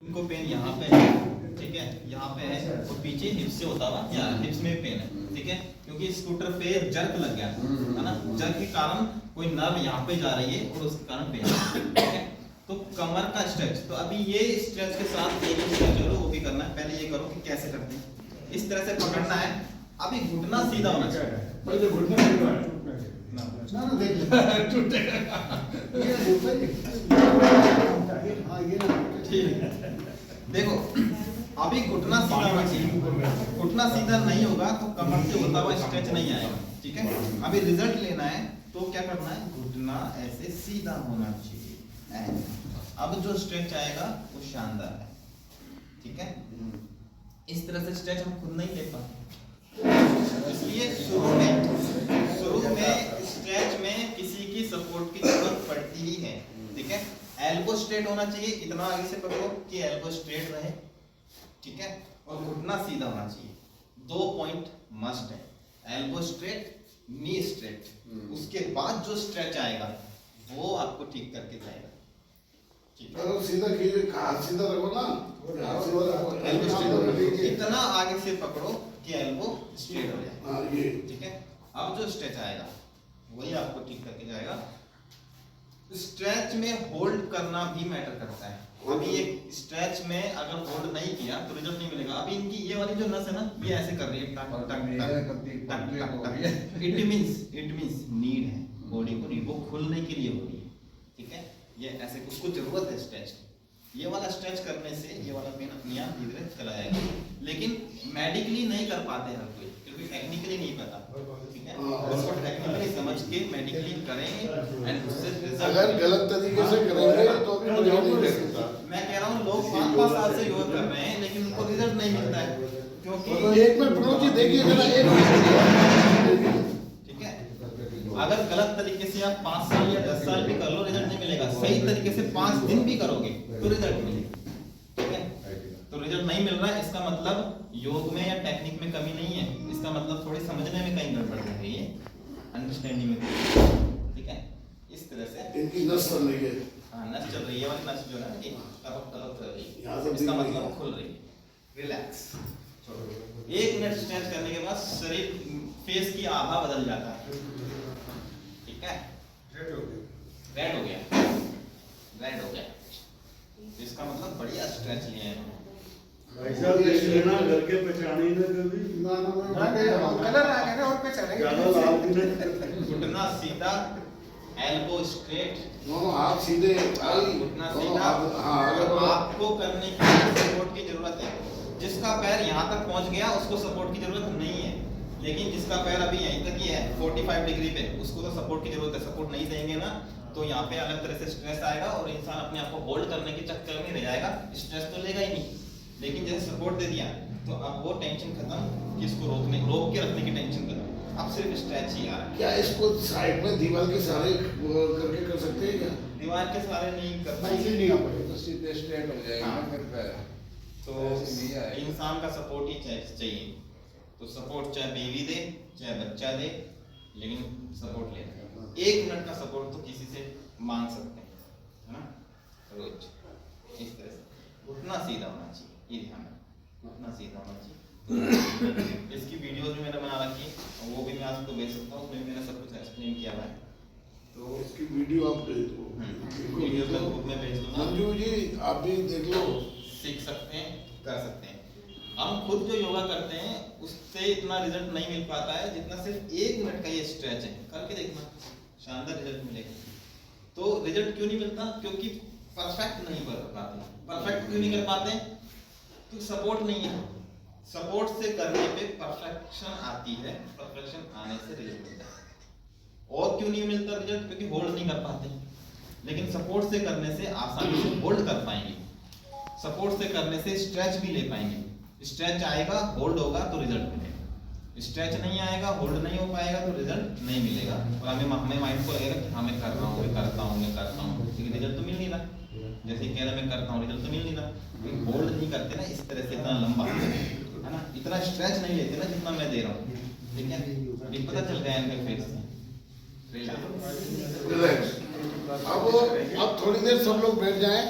इनको पेन यहाँ पे है, ठीक है, यहाँ पे है और पीछे हिप्स से होता हुआ यहाँ हिप्स में पेन है, ठीक है, क्योंकि स्कूटर पे जर्क लग गया है ना, जर्क के कारण कोई नर्व यहाँ पे जा रही है और उसके कारण पेन है, ठीक है। तो कमर का स्ट्रेच, तो अभी ये स्ट्रेच के साथ एक स्ट्रेच करो वो भी करना है। पहले ये करो कि कैसे करते हैं, इस तरह से पकड़ना है। अभी घुटना सीधा होना चाहिए, पहले घुटना सीधा है, ना ना देख ले टूटेगा ये हाँ ये ना ठीक है। देखो अभी घुटना सीधा होना चाहिए, घुटना सीधा नहीं होगा तो कमर से होता हुआ स्ट्रेच नहीं आएगा, ठीक है। अभी रिजल्ट लेना है तो क्या करना है, घुटना ऐसे सीधा होना चाहिए, ऐसे। अब जो स्ट्रेच आएगा वो शानदार है, ठीक है। इस तरह से स्ट्रेच हम खुद नहीं ले पाते, इसलिए शुरू में स्ट्रेच में किसी की सपोर्ट की जरूरत पड़ती ही है, ठीक है। एल्बो स्ट्रेट होना चाहिए, इतना आगे से पकड़ो कि एल्बो स्ट्रेट रहे, ठीक है, और घुटना सीधा होना चाहिए। 2 पॉइंट मस्ट है, एल्बो स्ट्रेट, नी स्ट्रेट। उसके बाद जो स्ट्रेच आएगा वो आपको ठीक करके जाएगा, ठीक है। तो सीधा खींचे, हाथ सीधा रखो ना, हाथ सीधा रखो, एल्बो स्ट्रेट इतना आगे से पकड़ो कि एल्बो स्ट्रेट हो जाए, हाँ ये ठीक है। अब जो स्ट्रेच आएगा वही आपको ठीक करके जाएगा। स्ट्रेच में होल्ड करना भी मैटर करता है। अभी एक स्ट्रेच में अगर होल्ड नहीं किया तो रिजल्ट नहीं मिलेगा। अभी इनकी ये वाली जो नस है ना, ये ऐसे कर रही है, टक टक टक टक टक। इट मींस नीड है बॉडी को, नीड वो खुलने के लिए हो रही है, ठीक है। ये ऐसे उसको जरूरत है स्ट्रेच की। ये वाला स्ट्रेच करने से ये वाला पेन अपने आप धीरे धीरे चला जाएगा, लेकिन मेडिकली नहीं कर पाते हर कोई, क्योंकि टेक्निकली नहीं पता, ठीक है। उसको टेक्निकली समझ के मेडिकली करेंगे एंड उससे रिजल्ट। अगर गलत तरीके से करेंगे तो भी रिजल्ट नहीं दे सकता। मैं कह रहा हूँ लोग 5-5 साल से योग कर रहे हैं लेकिन उनको रिजल्ट नहीं मिलता है, क्योंकि एक मिनट प्रणव जी देखिए जरा, एक ठीक है, अगर गलत तरीके से आप 5 साल या 10 साल भी कर लो रिजल्ट नहीं मिलेगा। सही तरीके से 5 दिन भी करोगे तो रिजल्ट मिलेगा, ठीक है। तो रिजल्ट नहीं मिल रहा है इसका मतलब योग में या टेक्निक में कमी नहीं है, इसका मतलब थोड़ी समझने में कहीं गड़बड़ हो गई है, अंडरस्टैंडिंग में, ठीक है। इस तरह से इनकी नस चल रही है, हाँ नस चल रही है, वाली नस जो है ना ये तलक तलक कर रही यहाँ से है, इसका दिख रही मतलब है। खुल रही है। रिलैक्स, 1 मिनट स्ट्रेच करने के बाद शरीर फेस की आभा बदल जाता है, ठीक है। रेड हो गया, तो इसका मतलब बढ़िया स्ट्रेच लिए हैं। ऐसा देख लेना घर के पहचान ही ना कभी कलर आ गया ना और पहचानेंगे। ज्यादा लाल भी नहीं। घुटना सीधा, एल्बो स्ट्रेट, दोनों हाथ सीधे, घुटना दोनों सीधा। हाथ, हाँ अगर आपको करने के लिए सपोर्ट की जरूरत है। जिसका पैर यहाँ तक पहुँच गया उसको सपोर्ट की जरूरत नहीं है, लेकिन जिसका पैर अभी यहीं तक ही है 45 डिग्री पे, उसको तो सपोर्ट की जरूरत है। सपोर्ट नहीं देंगे ना तो यहाँ पे अलग तरह से स्ट्रेस आएगा और इंसान अपने आप को होल्ड करने के चक्कर में रह जाएगा, स्ट्रेस तो लेगा ही नहीं। लेकिन जैसे सपोर्ट दे दिया तो अब वो टेंशन खत्म कि इसको रोक के रखने की टेंशन खत्म, अब सिर्फ स्ट्रेच ही आ रहा है। क्या इसको साइड में दीवार के सहारे करके कर सकते हैं क्या? दीवार के सहारे नहीं कर ऐसे नहीं आ पाएगा। तो सीधे स्ट्रेट हो जाएगा हाँ। ना फिर पैर। तो ऐसे नहीं आएगा। इंसान का सपोर्ट ही चाहिए। तो सपोर्ट चाहे बेबी दे चाहे बच्चा दे, लेकिन सपोर्ट लेना है। 1 मिनट का सपोर्ट तो किसी से मांग सकते हैं, है ना, रोज। इस तरह से घुटना सीधा होना चाहिए, ये ध्यान रखना, घुटना सीधा होना चाहिए। इसकी वीडियो जो मैंने बना रखी है वो भी मैं आपको भेज सकता हूँ, उसमें मैंने सब कुछ एक्सप्लेन किया हुआ है। तो इसकी वीडियो आप भेज दो। वीडियो मैं ग्रुप में भेज दूंगा, मंजू जी आप भी देख लो, सीख सकते हैं, कर सकते हैं। हम खुद जो योगा करते हैं उससे इतना रिजल्ट नहीं मिल पाता है जितना सिर्फ 1 मिनट का ये स्ट्रेच है, करके देखना, शानदार रिजल्ट मिलेगा। तो रिजल्ट क्यों नहीं मिलता, क्योंकि परफेक्ट नहीं कर पाते। परफेक्ट क्यों नहीं कर पाते, क्योंकि सपोर्ट नहीं है। सपोर्ट से करने पे परफेक्शन आती है, परफेक्शन आने से रिजल्ट मिलता है। और क्यों नहीं मिलता रिजल्ट, क्योंकि होल्ड नहीं कर पाते। लेकिन सपोर्ट से करने से आसानी से होल्ड कर पाएंगे, सपोर्ट से करने से स्ट्रेच भी ले पाएंगे। स्ट्रेच आएगा, होल्ड होगा तो रिजल्ट मिलेगा। स्ट्रेच नहीं आएगा, होल्ड नहीं हो पाएगा तो रिजल्ट नहीं मिलेगा। और हमें माइंड को लगेगा कि हाँ मैं कर रहा हूँ, मैं करता हूँ, लेकिन रिजल्ट तो मिल नहीं रहा। जैसे कह रहा मैं करता हूँ, रिजल्ट तो मिल नहीं रहा। होल्ड नहीं करते ना इस तरह से, इतना लंबा, है ना, इतना स्ट्रेच नहीं लेते ना जितना मैं दे रहा हूँ, ठीक है। अभी पता चल गया इनके फेस से। रिलैक्स। अब थोड़ी देर सब लोग बैठ जाएं।